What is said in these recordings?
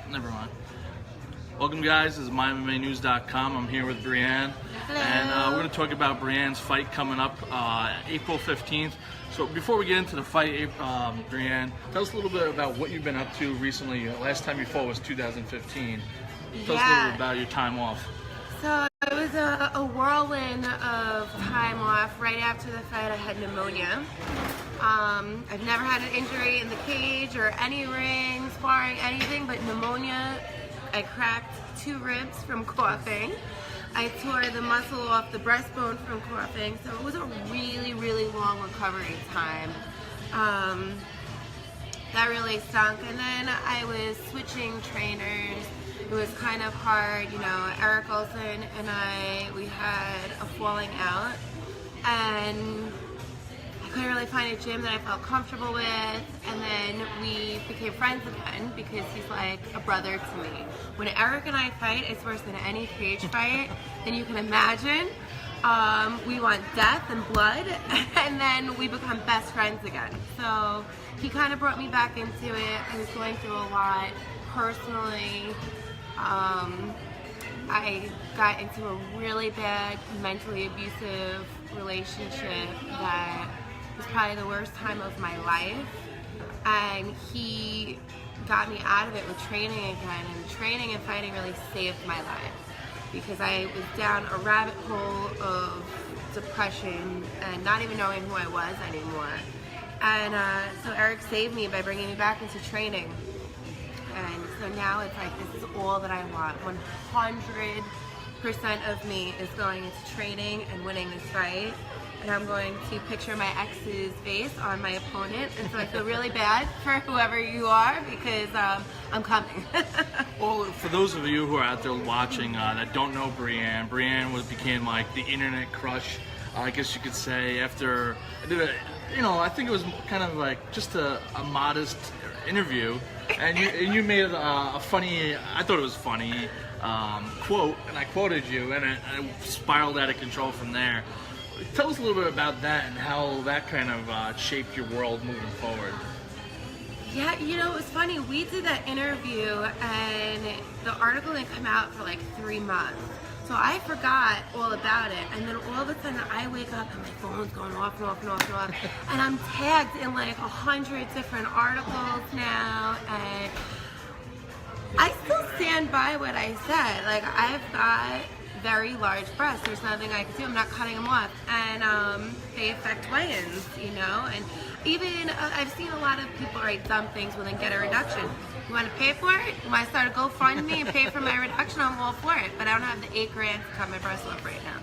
Never mind. Welcome, guys. This is MyMMANews.com. I'm here with Brye Anne. Hello. And we're going to talk about Brye Anne's fight coming up April 15th. So before we get into the fight, Brye Anne, tell us a little bit about what you've been up to recently. Last time you fought was 2015. Tell us a little bit about your time off. So it was a whirlwind of time off. Right after the fight, I had pneumonia. I've never had an injury in the cage or any ring, sparring, anything, but pneumonia. I cracked 2 ribs from coughing. I tore the muscle off the breastbone from coughing. So it was a really, really long recovery time. That really stunk. And then I was switching trainers. It was kind of hard, you know. Eric Olson and we had a falling out, and I couldn't really find a gym that I felt comfortable with. And then we became friends again because he's like a brother to me. When Eric and I fight, it's worse than any cage fight, and you can imagine. We want death and blood, and then we become best friends again. So he kind of brought me back into it. I was going through a lot personally. I got into a really bad, mentally abusive relationship that was probably the worst time of my life, and he got me out of it with training again, and training and fighting really saved my life because I was down a rabbit hole of depression and not even knowing who I was anymore. And so Eric saved me by bringing me back into training. And so now it's like, this is all that I want. 100% of me is going into training and winning this fight. And I'm going to picture my ex's face on my opponent. And so I feel really bad for whoever you are because I'm coming. Well, for those of you who are out there watching that don't know Brye Anne became like the internet crush, I guess you could say, after I did I think it was kind of like just a modest interview. And you made a funny, I thought it was funny, quote, and I quoted you, and it spiraled out of control from there. Tell us a little bit about that and how that kind of shaped your world moving forward. Yeah, it was funny. We did that interview, and the article didn't come out for like 3 months. So I forgot all about it, and then all of a sudden I wake up and my phone's going off and off and off and off, and I'm tagged in like 100 different articles now, and I still stand by what I said. Like, I've got very large breasts. There's nothing I can do. I'm not cutting them off, and they affect weigh-ins, and even I've seen a lot of people write dumb things when they get a reduction. You want to pay for it? You want to start a GoFundMe and pay for my reduction? I'm all for it, but I don't have the $8 grand to cut my breasts off right now.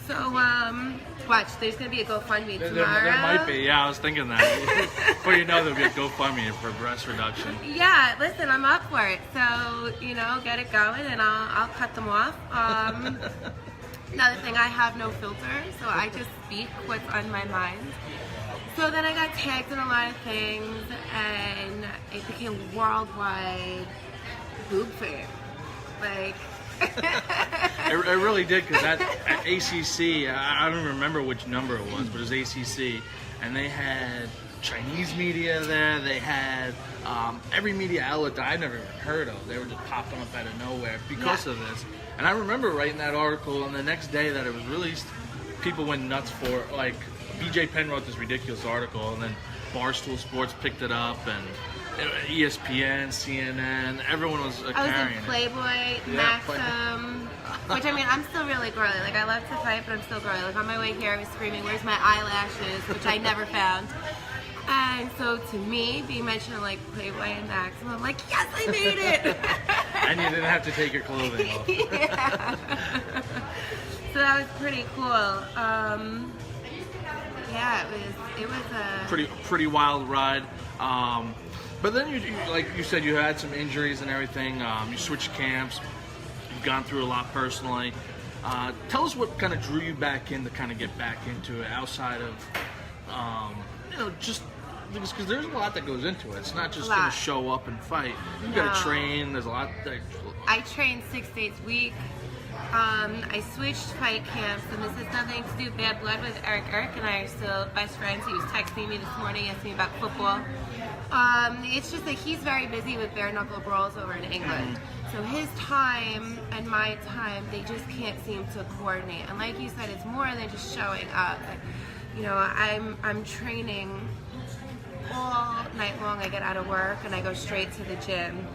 So, watch, there's going to be a GoFundMe tomorrow. There might be, yeah, I was thinking that. Before you know, there'll be a GoFundMe for breast reduction. Yeah, listen, I'm up for it. So, get it going, and I'll cut them off. Another thing, I have no filter, so I just speak what's on my mind. So then I got tagged in a lot of things, and it became worldwide boob fame. Like, it really did, because at ACC, I don't remember which number it was, but it was ACC, and they had Chinese media there. They had every media outlet that I've never even heard of. They were just popping up out of nowhere because of this. And I remember writing that article, and the next day that it was released, people went nuts for it. Like, BJ Penn wrote this ridiculous article, and then Barstool Sports picked it up, and ESPN, CNN, everyone was carrying it. I was in Playboy, Maxim, which, I mean, I'm still really girly. Like, I love to fight, but I'm still girly. Like, on my way here, I was screaming, "Where's my eyelashes?" which I never found. And so, to me, being mentioned in, like, Playboy and Maxim, I'm like, yes, I made it! And you didn't have to take your clothing off. Yeah. So that was pretty cool. Yeah, it was a pretty wild ride. But then you like you said, you had some injuries and everything. You switched camps. You've gone through a lot personally. Tell us what kind of drew you back in to kind of get back into it outside of, just because there's a lot that goes into it. It's not just going to show up and fight. You got to train. There's a lot. I train 6 days a week. I switched fight camps, and this has nothing to do with bad blood with Eric. Eric and I are still best friends. He was texting me this morning, asking me about football. It's just that he's very busy with bare knuckle brawls over in England. So his time and my time, they just can't seem to coordinate. And like you said, it's more than just showing up. You know, I'm training all night long. I get out of work and I go straight to the gym.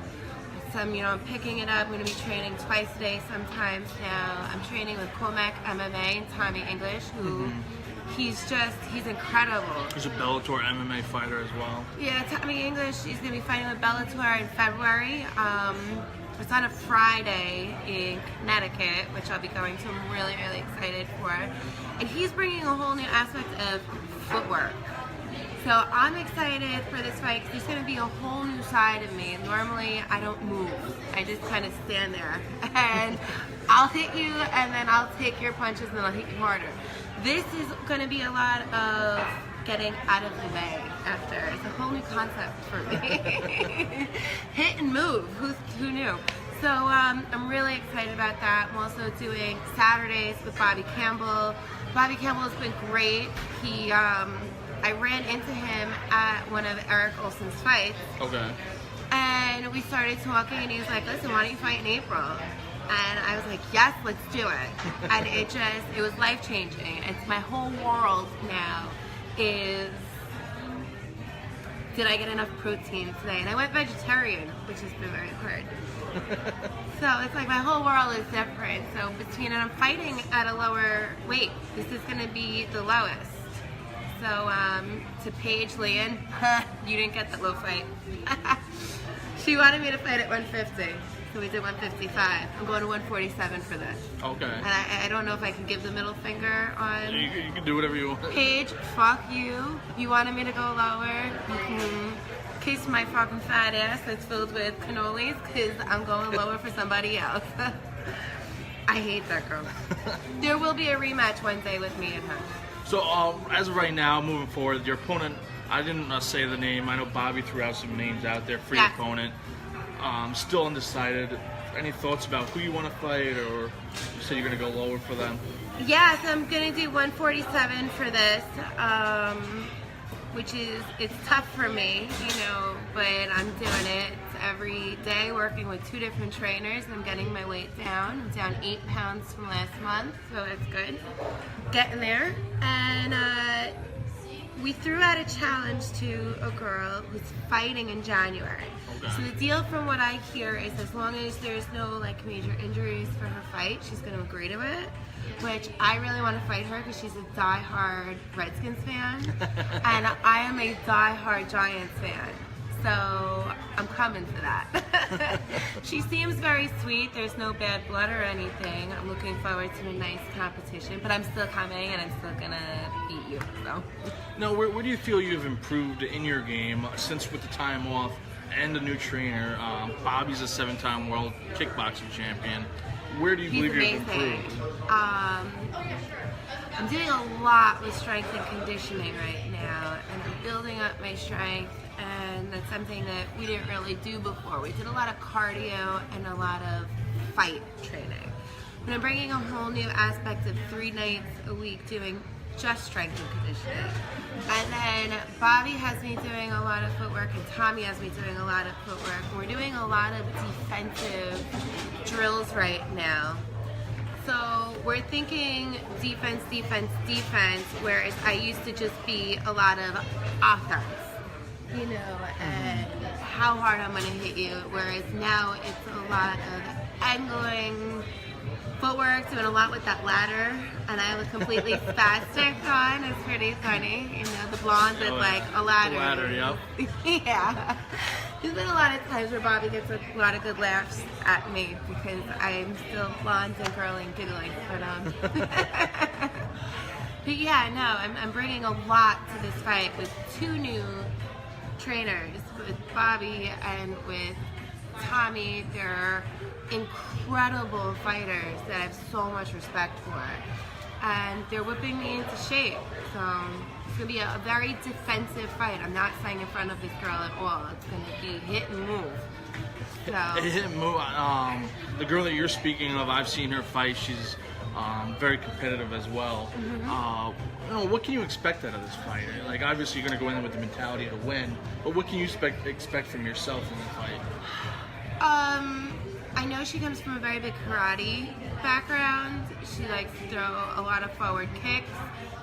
You know, I'm picking it up. I'm going to be training twice a day sometimes now. I'm training with Cormac MMA and Tommy English, who he's incredible. He's a Bellator MMA fighter as well. Yeah, Tommy English, he's going to be fighting with Bellator in February. It's on a Friday in Connecticut, which I'll be going to. I'm really, really excited for. And he's bringing a whole new aspect of footwork. So I'm excited for this fight because there's going to be a whole new side of me. Normally, I don't move. I just kind of stand there. And I'll hit you, and then I'll take your punches, and then I'll hit you harder. This is going to be a lot of getting out of the way after. It's a whole new concept for me. Hit and move. Who knew? So I'm really excited about that. I'm also doing Saturdays with Bobby Campbell. Bobby Campbell has been great. I ran into him at one of Eric Olson's fights. Okay. And we started talking, and he was like, listen, why don't you fight in April? And I was like, yes, let's do it. And it was life-changing. It's my whole world now is, did I get enough protein today? And I went vegetarian, which has been very hard. So it's like my whole world is different. So and I'm fighting at a lower weight. This is going to be the lowest. So to Paige Leon, you didn't get that low fight. She wanted me to fight at 150, so we did 155. I'm going to 147 for this. Okay. And I don't know if I can give the middle finger on. You can do whatever you want. Paige, fuck you. You wanted me to go lower. Kiss my fucking fat ass that's filled with cannolis, because I'm going lower for somebody else. I hate that girl. There will be a rematch one day with me and her. So, as of right now, moving forward, your opponent, I didn't say the name. I know Bobby threw out some names out there for your opponent. Still undecided. Any thoughts about who you want to fight, or you said you're going to go lower for them? Yes, I'm going to do 147 for this, which it's tough for me, but I'm doing it. It's every day working with 2 different trainers. I'm getting my weight down. I'm down 8 pounds from last month, so it's good. Getting there. And we threw out a challenge to a girl who's fighting in January. Okay. So the deal from what I hear is as long as there's no major injuries for her fight, she's going to agree to it. Which I really want to fight her because she's a die-hard Redskins fan, and I am a die-hard Giants fan. So I'm coming for that. She seems very sweet. There's no bad blood or anything. I'm looking forward to a nice competition, but I'm still coming, and I'm still gonna beat you. So. Now, where do you feel you've improved in your game since with the time off and a new trainer? Bobby's a 7-time world kickboxing champion. Where do you believe you've improved? I'm doing a lot with strength and conditioning right now, and I'm building up my strength, and that's something that we didn't really do before. We did a lot of cardio and a lot of fight training. But I'm bringing a whole new aspect of 3 nights a week doing just strength and conditioning. And then Bobby has me doing a lot of footwork, and Tommy has me doing a lot of footwork. We're doing a lot of defensive drills right now. So we're thinking defense, defense, defense, whereas I used to just be a lot of offense, and how hard I'm going to hit you, whereas now it's a lot of angling, footwork, doing a lot with that ladder, and I have a completely spastic on. It's pretty funny. The blonde with a ladder. The ladder, yep. Yeah. There's been a lot of times where Bobby gets a lot of good laughs at me because I'm still blonde and girly and giggling. But yeah, no, I'm bringing a lot to this fight with 2 new trainers, with Bobby and with Tommy. They're incredible fighters that I have so much respect for, and they're whipping me into shape. So it's going to be a very defensive fight. I'm not staying in front of this girl at all. It's going to be hit and move. So. Hit and move. The girl that you're speaking of, I've seen her fight. She's very competitive as well. What can you expect out of this fight? Like, obviously you're going to go in with the mentality to win, but what can you expect from yourself in the fight? I know she comes from a very big karate background. She likes to throw a lot of forward kicks.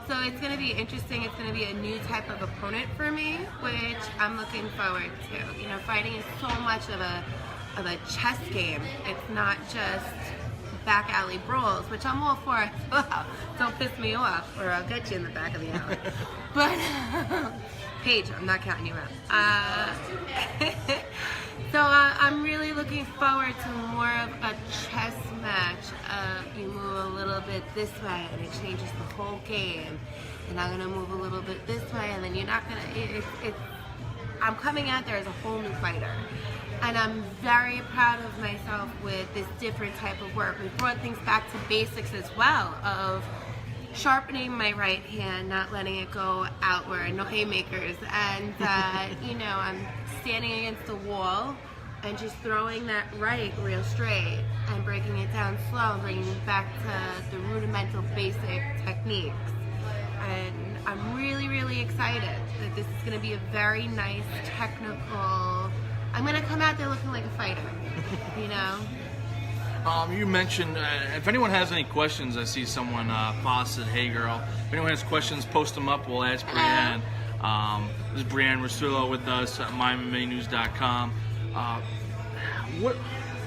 So it's going to be interesting. It's going to be a new type of opponent for me, which I'm looking forward to. You know, fighting is so much of a chess game. It's not just back alley brawls, which I'm all for as well. Don't piss me off or I'll get you in the back of the alley. But, Paige, I'm not counting you out. So I'm really looking forward to more of a chess match. You move a little bit this way and it changes the whole game. And I'm gonna move a little bit this way and then you're not gonna, I'm coming out there as a whole new fighter. And I'm very proud of myself with this different type of work. We brought things back to basics as well of sharpening my right hand, not letting it go outward, no haymakers. And, you know, I'm standing against the wall and just throwing that right real straight and breaking it down slow, bringing it back to the rudimental basic techniques. And I'm really, really excited that this is going to be a very nice technical, I'm going to come out there looking like a fighter, you know? You mentioned, if anyone has any questions, I see someone, Fawcett, hey girl. If anyone has questions, post them up, we'll ask Brye Anne. This is Brye Anne Russillo with us at MyMMANews.com.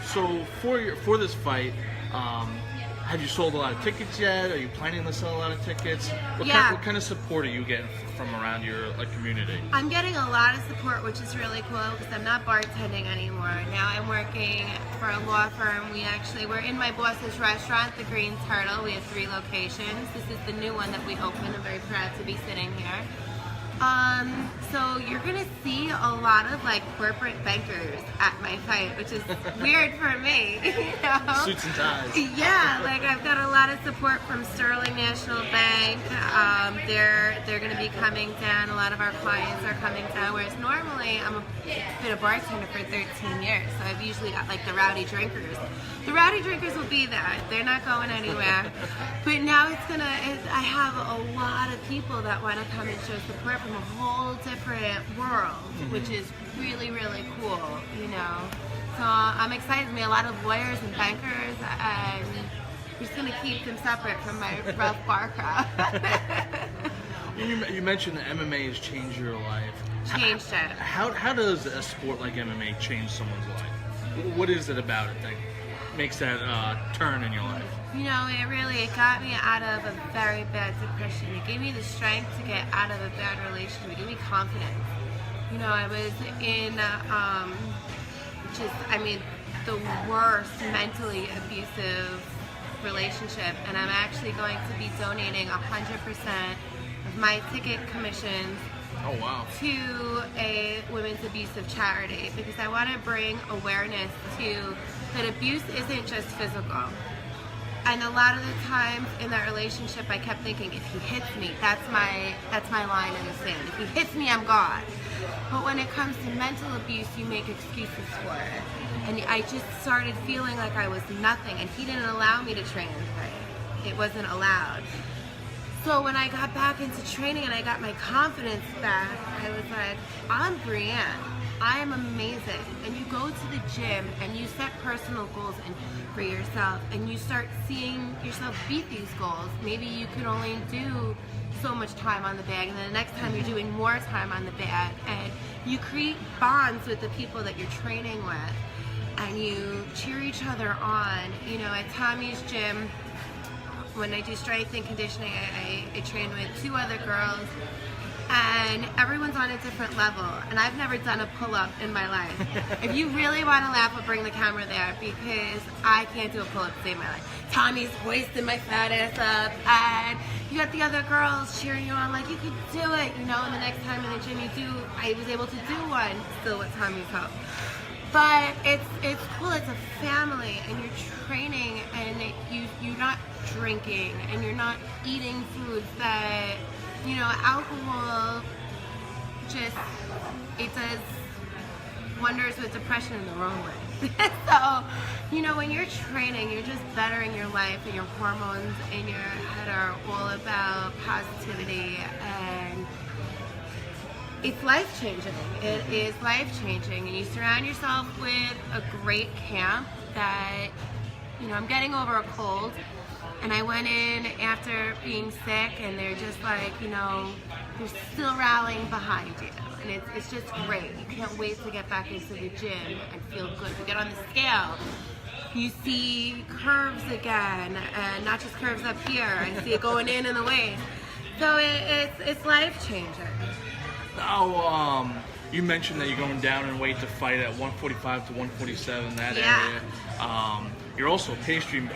So for this fight, have you sold a lot of tickets yet? Are you planning to sell a lot of tickets? What kind of support are you getting from around your community? I'm getting a lot of support, which is really cool because I'm not bartending anymore. Now I'm working for a law firm. We're in my boss's restaurant, the Green Turtle. We have 3 locations. This is the new one that we opened. I'm very proud to be sitting here. So you're gonna see a lot of like corporate bankers at my fight, which is weird for me, you know? Suits and ties. Yeah, like I've got a lot of support from Sterling National Bank. They're gonna be coming down. A lot of our clients are coming down, whereas normally I've been a bartender for 13 years, so I've usually got like the rowdy drinkers. The rowdy drinkers will be there. They're not going anywhere. But now I have a lot of people that want to come and show support from a whole different world, which is really, really cool, you know. So I'm excited. There's a lot of lawyers and bankers, and we're just going to keep them separate from my rough bar crowd. You mentioned that MMA has changed your life. Changed it. How does a sport like MMA change someone's life? What is it about it that makes that turn in your life? You know, it got me out of a very bad depression. It gave me the strength to get out of a bad relationship. It gave me confidence. You know, I was in the worst mentally abusive relationship, and I'm actually going to be donating 100% of my ticket commissions to a women's abusive charity, because I want to bring awareness to that abuse isn't just physical. And a lot of the times in that relationship, I kept thinking, if he hits me, that's my line in the sand. If he hits me, I'm gone. But when it comes to mental abuse, you make excuses for it. And I just started feeling like I was nothing, and he didn't allow me to train and fight. It wasn't allowed. So when I got back into training and I got my confidence back, I was like, I'm Brye Anne. I am amazing. And you go to the gym and you set personal goals for yourself, and you start seeing yourself beat these goals. Maybe you can only do so much time on the bag, and then the next time you're doing more time on the bag, and you create bonds with the people that you're training with, and you cheer each other on. You know, at Tommy's gym, when I do strength and conditioning, I train with 2 other girls, and everyone's on a different level, and I've never done a pull-up in my life. If you really want to laugh, I'll bring the camera there, because I can't do a pull-up to save my life. Tommy's hoisting my fat ass up, and you got the other girls cheering you on like, you could do it, you know, and the next time in the gym I was able to do one, still with Tommy's help. But it's cool, it's a family, and you're training, and you're not drinking, and you're not eating foods that, you know, alcohol just, wonders with depression in the wrong way. So, you know, when you're training, you're just bettering your life, and your hormones in your head are all about positivity, and it's life-changing. It is life-changing, and you surround yourself with a great camp that, you know, I'm getting over a cold, and I went in after being sick, and they're just like, you know, they're still rallying behind you, and it's just great. You can't wait to get back into the gym and feel good. You get on the scale, you see curves again, and not just curves up here. I see it going in the waist. So it's life-changing. Now, you mentioned that you're going down in weight to fight at 145 to 147, that area. You're also a pastry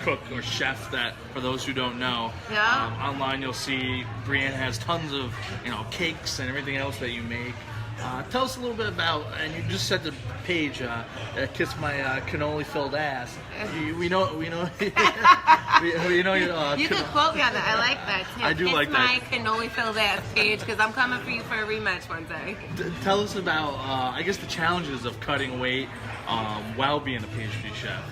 cook or chef that, for those who don't know, online you'll see Brye Anne has tons of, you know, cakes and everything else that you make. Tell us a little bit about, and you just said the page, kiss my cannoli-filled ass. We know, we know you can quote me on that. I like that too. I do kiss like that. my cannoli-filled ass page, because I'm coming for you for a rematch one day. Tell us about, I guess, the challenges of cutting weight while being a pastry chef.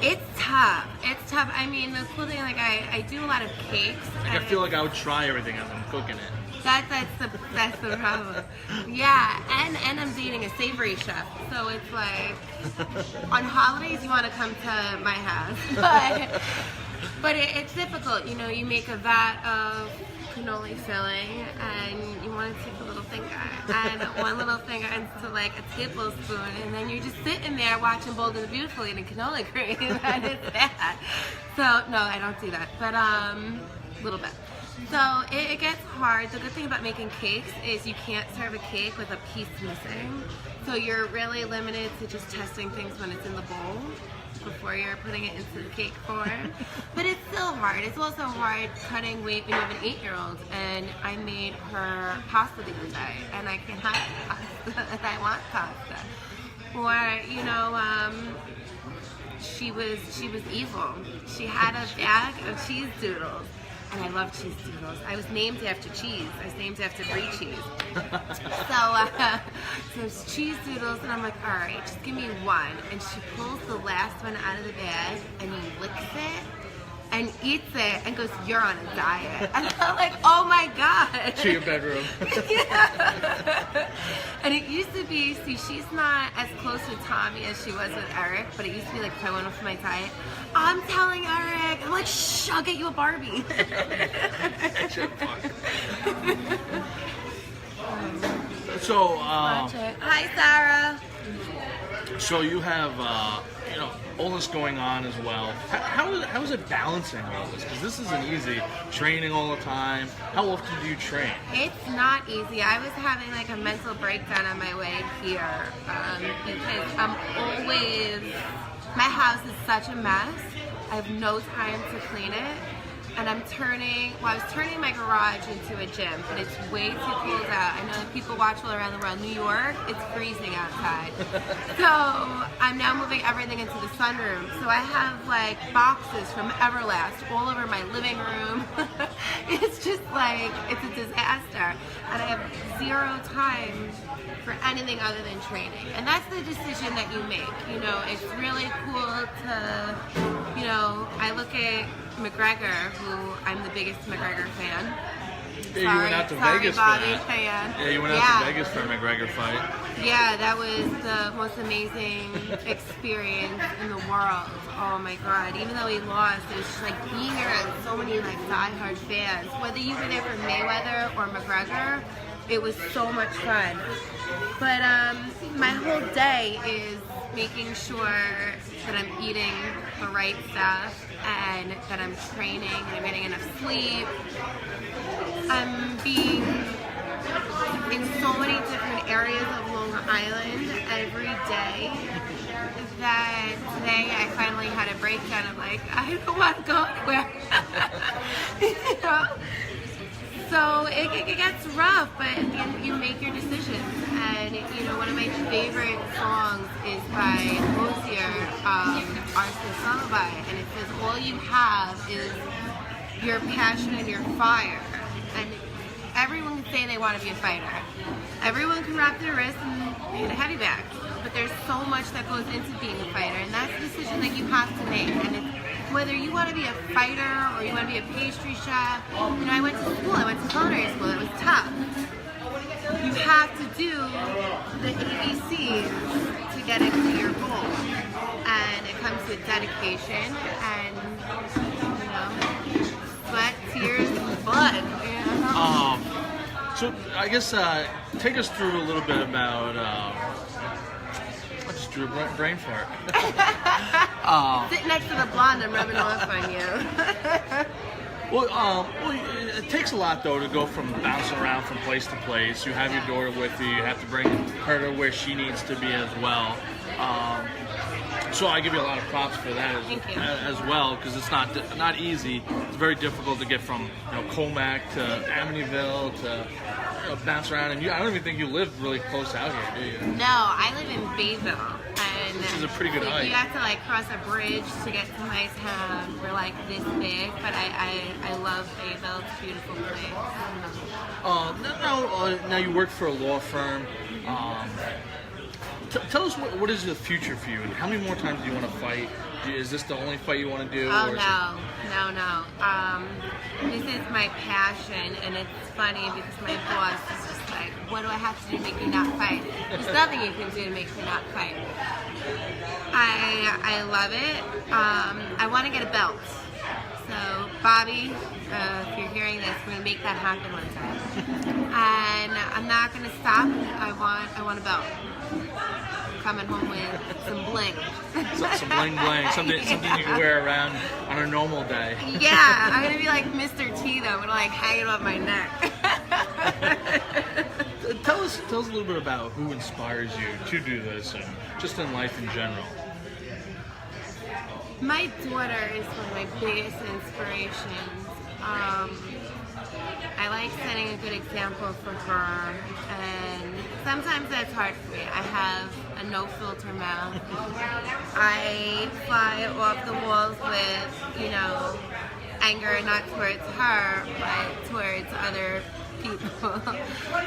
It's tough. It's tough. I mean, the cool thing, like, I do a lot of cakes. Like, I feel like I would try everything as I'm cooking it. That's the problem. Yeah, and I'm dating a savory chef, so it's like on holidays you want to come to my house, but it's difficult. You know, you make a vat of cannoli filling, and you want to take a little finger, and one little finger into like a tablespoon, and then you're just sitting there watching Bold and the Beautiful eating cannoli cream, and it's bad. So no, I don't do that, but a little bit. So it gets hard. The good thing about making cakes is you can't serve a cake with a piece missing. So you're really limited to just testing things when it's in the bowl before you're putting it into the cake form. But it's still hard. It's also hard cutting weight when you have an 8-year-old, and I made her pasta the other day, and I can't have pasta, and I want pasta. Or, you know, she was evil. She had a bag of cheese doodles. And I love cheese doodles. I was named after cheese. I was named after Brie cheese. So it's cheese doodles, and I'm like, all right, just give me one. And she pulls the last one out of the bag, and he licks it, and eats it, and goes, "You're on a diet." And I'm like, oh my God. To your bedroom. Yeah. And it used to be, see, she's not as close with Tommy as she was with Eric, but it used to be like, if I went off my diet, I'm telling Eric, I'm like, shh, I'll get you a Barbie. So, hi, Sarah. So you have, you know, all this going on as well. How is it balancing all this? Because this isn't easy. Training all the time. How often do you train? It's not easy. I was having like a mental breakdown on my way here because I'm always, my house is such a mess. I have no time to clean it. And I was turning my garage into a gym, but it's way too cold out. I know that people watch all around the world. New York, it's freezing outside. So I'm now moving everything into the sunroom. So I have like boxes from Everlast all over my living room. It's just like, it's a disaster. And I have zero time for anything other than training. And that's the decision that you make. You know, it's really cool to, you know, I look at McGregor, who I'm the biggest McGregor fan. Yeah, you went out to Vegas Bobby, for that. fan. Yeah, you went out to Vegas for a McGregor fight. Yeah, that was the most amazing experience in the world. Oh my God! Even though he lost, it was just like being around so many like diehard fans. Whether you were there for Mayweather or McGregor, it was so much fun. But my whole day is making sure that I'm eating the right stuff, and that I'm training, and I'm getting enough sleep. I'm being in so many different areas of Long Island every day that today I finally had a breakdown of like, I don't want to go anywhere. You know? So it gets rough, but at the end you make your decisions. And you know, one of my favorite songs is by Hozier, Arsenal Lullaby, and it says, all you have is your passion and your fire. And everyone can say they want to be a fighter. Everyone can wrap their wrists and hit a heavy bag. But there's so much that goes into being a fighter, and that's a decision that you have to make. And it's, whether you want to be a fighter or you want to be a pastry chef, you know, I went to school, I went to culinary school, it was tough. You have to do the ABCs to get into your goal. And it comes with dedication and, you know, sweat, tears, and blood. You know? So I guess take us through a little bit about. I just drew a brain fart. Sit next to the blonde and rubbing off on you. Well, it takes a lot though to go from bouncing around from place to place. You have your daughter with you. You have to bring her to where she needs to be as well. So I give you a lot of props for that as well, because it's not easy. It's very difficult to get from Comac to Amityville to bounce around. And I don't even think you live really close out here, do you? No, I live in Bayville, and which is a pretty good hike. You have to like cross a bridge to get to my town. We're like this big, but I love Bayville. It's a beautiful place. Now you work for a law firm. Tell us what is the future for you? How many more times do you want to fight? Is this the only fight you want to do? Oh, no. This is my passion, and it's funny because my boss is just like, what do I have to do to make you not fight? There's nothing you can do to make me not fight. I love it. I want to get a belt. So, Bobby, if you're hearing this, we're going to make that happen one time. And I'm not going to stop. I want a belt. Coming home with some bling. Some bling bling. Something you can wear around on a normal day. Yeah, I'm gonna be like Mr. T though. I'm gonna like hang it on my neck. Tell us a little bit about who inspires you to do this, and just in life in general. My daughter is one of my biggest inspirations. I like setting a good example for her, and sometimes that's hard for me. I have a no-filter mouth. I fly off the walls with, anger, not towards her, but towards other people.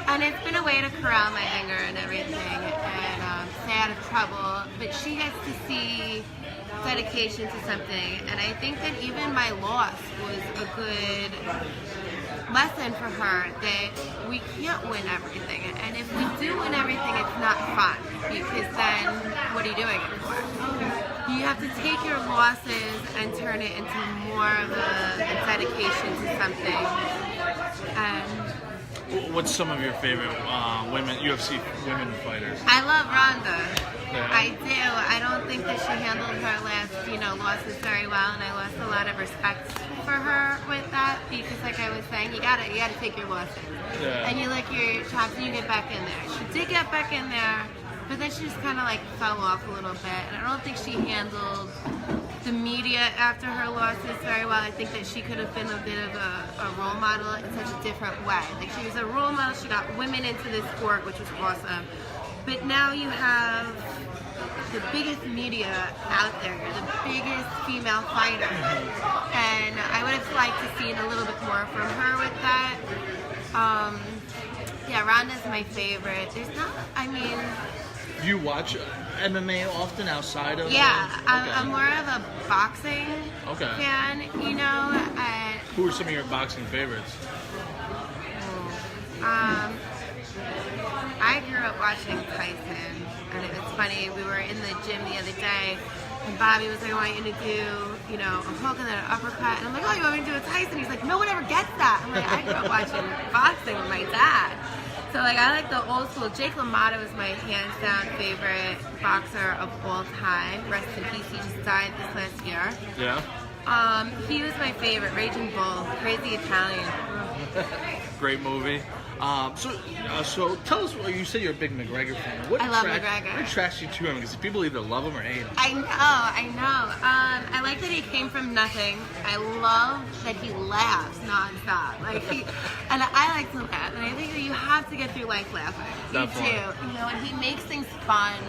And it's been a way to corral my anger and everything, and stay out of trouble. But she gets to see dedication to something, and I think that even my loss was a good lesson for her that we can't win everything, and if we do win everything, it's not fun, because then what are you doing it for? You have to take your losses and turn it into more of a dedication to something. And what's some of your favorite UFC women fighters? I love Ronda. Yeah. I do. I don't think that she handled her last, losses very well, and I lost a lot of respect for her with that, because like I was saying, you gotta take your losses. Yeah. And you lick your chops and you get back in there. She did get back in there, but then she just kind of like fell off a little bit, and I don't think she handled the media after her losses very well. I think that she could have been a bit of a role model in such a different way. Like, she was a role model, she got women into this sport, which was awesome. But now you have the biggest media out there. You're the biggest female fighter. And I would have liked to see a little bit more from her with that. Yeah, Ronda's my favorite. There's not, do you watch MMA often outside of? Yeah, okay. I'm more of a boxing fan, and who are some of your boxing favorites? I grew up watching Tyson, and it was funny, we were in the gym the other day, and Bobby was like, I want you to do, a hook and then an uppercut, and I'm like, oh, you want me to do a Tyson? He's like, no one ever gets that. I'm like, I grew up watching boxing with my dad. So, I like the old school. Jake LaMotta was my hands-down favorite boxer of all time. Rest in peace, he just died this last year. Yeah. He was my favorite, Raging Bull, crazy Italian. Great movie. So tell us, you said you're a big McGregor fan. I love McGregor. What attracts you to him? Because people either love him or hate him. I know. I like that he came from nothing. I love that he laughs nonstop. And I like to laugh. And I think that you have to get through life laughing. Definitely. You do. And he makes things fun.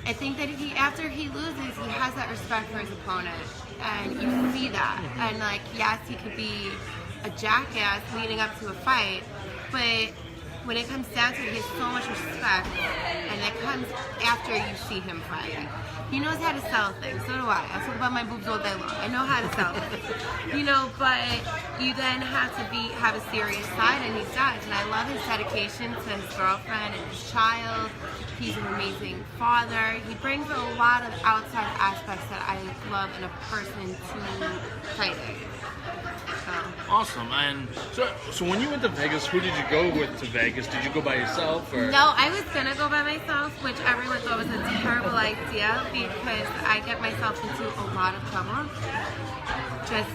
I think that after he loses, he has that respect for his opponent. And you see that. And yes, he could be a jackass leading up to a fight, but when it comes down to it, he has so much respect, and it comes after you see him fight. He knows how to sell things, so do I. I talk about my boobs all day long. I know how to sell things. You know, but you then have to have a serious side, and he does. And I love his dedication to his girlfriend and his child. He's an amazing father. He brings a lot of outside aspects that I love in a person to fighting. So. Awesome. And so when you went to Vegas, who did you go with to Vegas? Did you go by yourself? Or? No, I was gonna go by myself, which everyone thought was a terrible idea because I get myself into a lot of trouble. Just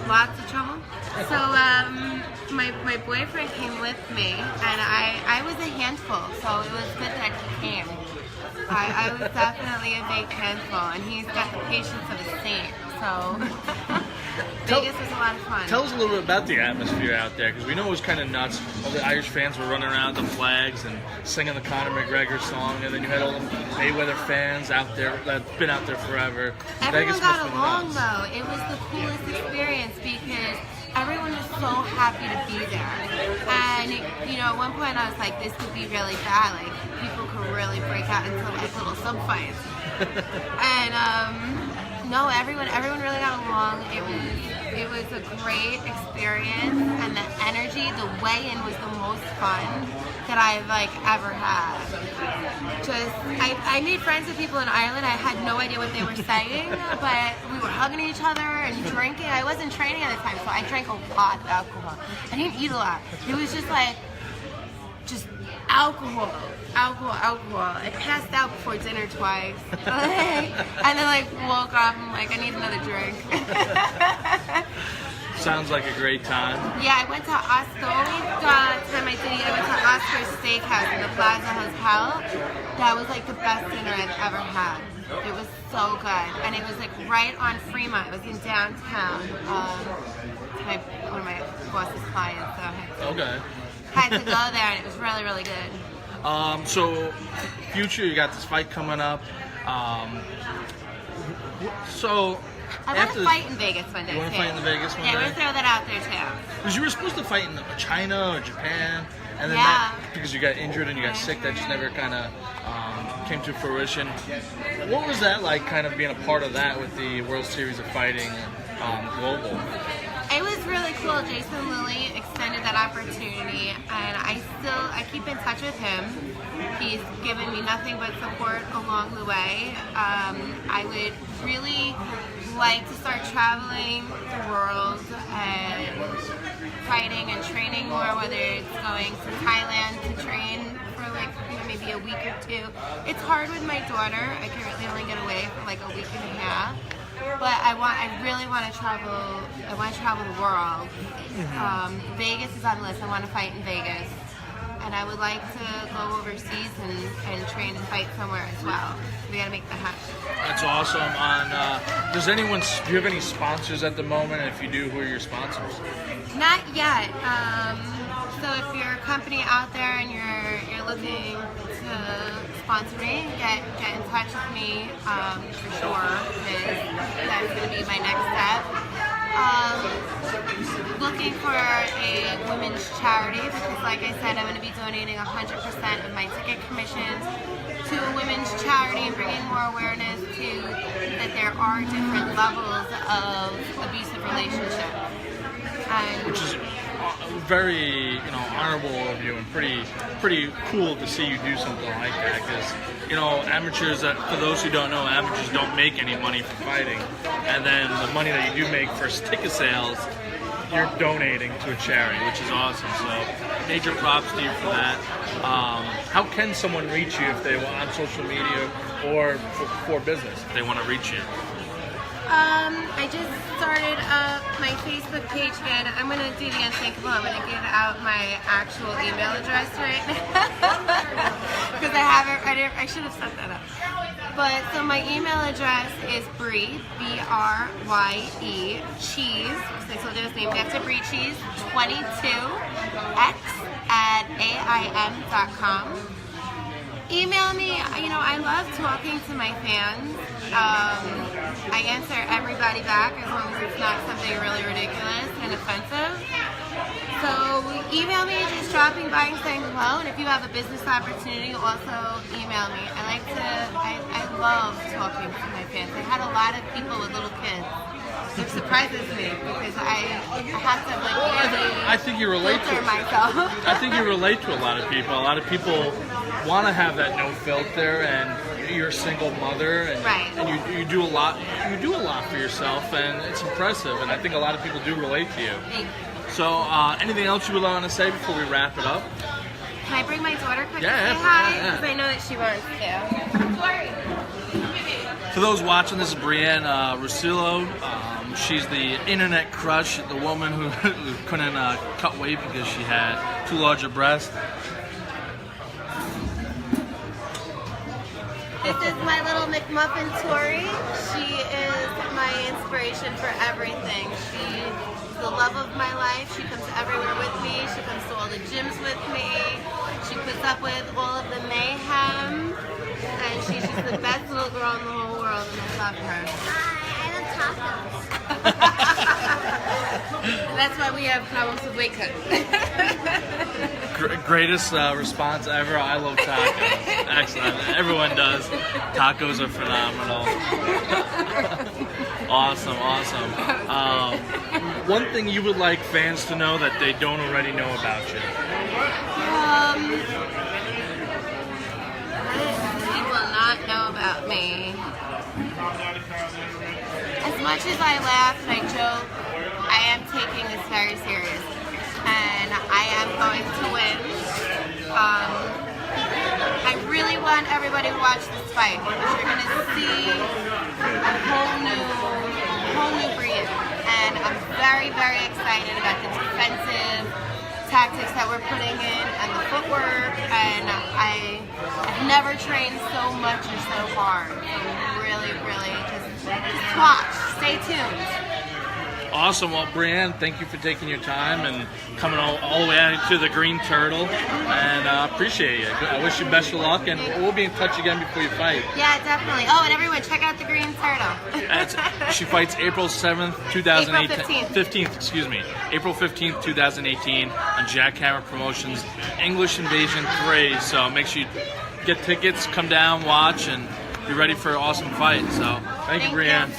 lots of trouble. So my boyfriend came with me, and I was a handful, so it was good that he came. I was definitely a big handful, and he's got the patience of a saint, so... Vegas was a lot of fun. Tell us a little bit about the atmosphere out there, because we know it was kind of nuts. All the Irish fans were running around with the flags and singing the Conor McGregor song, and then you had all the Mayweather fans out there that've been out there forever. Everyone Vegas got along, though. It was the coolest experience because everyone was so happy to be there. And, you know, at one point I was like, this could be really bad. Like, people could really break out into, like, little sub fights. And, no, everyone really got along. It was a great experience, and the energy, the weigh-in was the most fun that I've ever had. I made friends with people in Ireland. I had no idea what they were saying, but we were hugging each other and drinking. I wasn't training at the time, so I drank a lot of alcohol. I didn't eat a lot. It was just alcohol. I passed out before dinner twice. And then woke up and I need another drink. Sounds like a great time. Yeah, I went to Oscar. The only time I did eat, I went to Oscar's Steakhouse in the Plaza Hotel. That was the best dinner I've ever had. It was so good. And it was right on Fremont. It was in downtown. One of my boss's clients. So had to go there, and it was really, really good. So, future, you got this fight coming up. So, I want to fight in Vegas one day. You want to fight in Vegas one day? Yeah, we're going to throw that out there, too. Because you were supposed to fight in China or Japan, and then because you got injured and you got sick, that just never kind of came to fruition. What was that like, kind of being a part of that with the World Series of Fighting Global? It was really cool. Jason Lilly extended that opportunity, and I keep in touch with him. He's given me nothing but support along the way. I would really like to start traveling the world and fighting and training more, whether it's going to Thailand to train for maybe a week or two. It's hard with my daughter. I can really only get away for a week and a half. But I really want to travel. I want to travel the world. Vegas is on the list. I want to fight in Vegas, and I would like to go overseas and train and fight somewhere as well. We got to make that happen. That's awesome. Do you have any sponsors at the moment? And if you do, who are your sponsors? Not yet. So if you're a company out there and you're looking to sponsor me, get in touch with me for sure, because that's going to be my next step. Looking for a women's charity, because like I said, I'm going to be donating 100% of my ticket commissions to a women's charity and bringing more awareness to that there are different levels of abusive relationships. Which is very, honorable of you, and pretty cool to see you do something like that. Because, amateurs, for those who don't know, amateurs don't make any money from fighting, and then the money that you do make for ticket sales, you're donating to a charity, which is awesome. So, major props to you for that. How can someone reach you if they want on social media or for business if they want to reach you? I just started my Facebook page again. I'm going to do the unthinkable. I'm going to give out my actual email address right now. Because I should have set that up. But, so my email address is Brye, B-R-Y-E, cheese, because I told you his name, that's a Brye cheese, 22x@aim.com. Email me. I love talking to my fans. I answer everybody back as long as it's not something really ridiculous and offensive. So email me, just dropping by and saying hello. And if you have a business opportunity, also email me. I love talking to my fans. I had a lot of people with little kids. It surprises me because I have to I think you relate to myself. I think you relate to a lot of people. A lot of people want to have that no filter, and you're a single mother, and, right. and you do a lot. You do a lot for yourself, and it's impressive. And I think a lot of people do relate to you. Thank you. So, anything else you would want to say before we wrap it up? Can I bring my daughter quick Yeah, to say hi? Because I know that she wants to. For those watching, this is Brye Anne Russillo. She's the internet crush, the woman who couldn't cut weight because she had too large a breast. This is my little McMuffin Tori. She is my inspiration for everything. She's the love of my life. She comes everywhere with me. She comes to all the gyms with me. She puts up with all of the mayhem. And she's just the best little girl in the whole world, and I love her. I love tacos. That's why we have problems with weight cuts. Greatest response ever. I love tacos. Excellent. Everyone does. Tacos are phenomenal. Awesome. One thing you would like fans to know that they don't already know about you? They will not know about me. As much as I laugh and I joke, I am taking this very serious. And I am going to win. I really want everybody to watch this fight because you're going to see a whole new Brye. And I'm very, very excited about the defensive tactics that we're putting in and the footwork. And I've never trained so much or so hard. So really, just watch. Stay tuned. Awesome. Well, Brye Anne, thank you for taking your time and coming all the way out to the Green Turtle, and appreciate you. I wish you best of luck, and we'll be in touch again before you fight. Yeah, definitely. Oh, and everyone, check out the Green Turtle. She fights April 7th, 2018. April 15th, excuse me. April 15th, 2018 on JackHammer Promotions, English Invasion 3. So make sure you get tickets, come down, watch, and be ready for an awesome fight. So thank you, Brye Anne.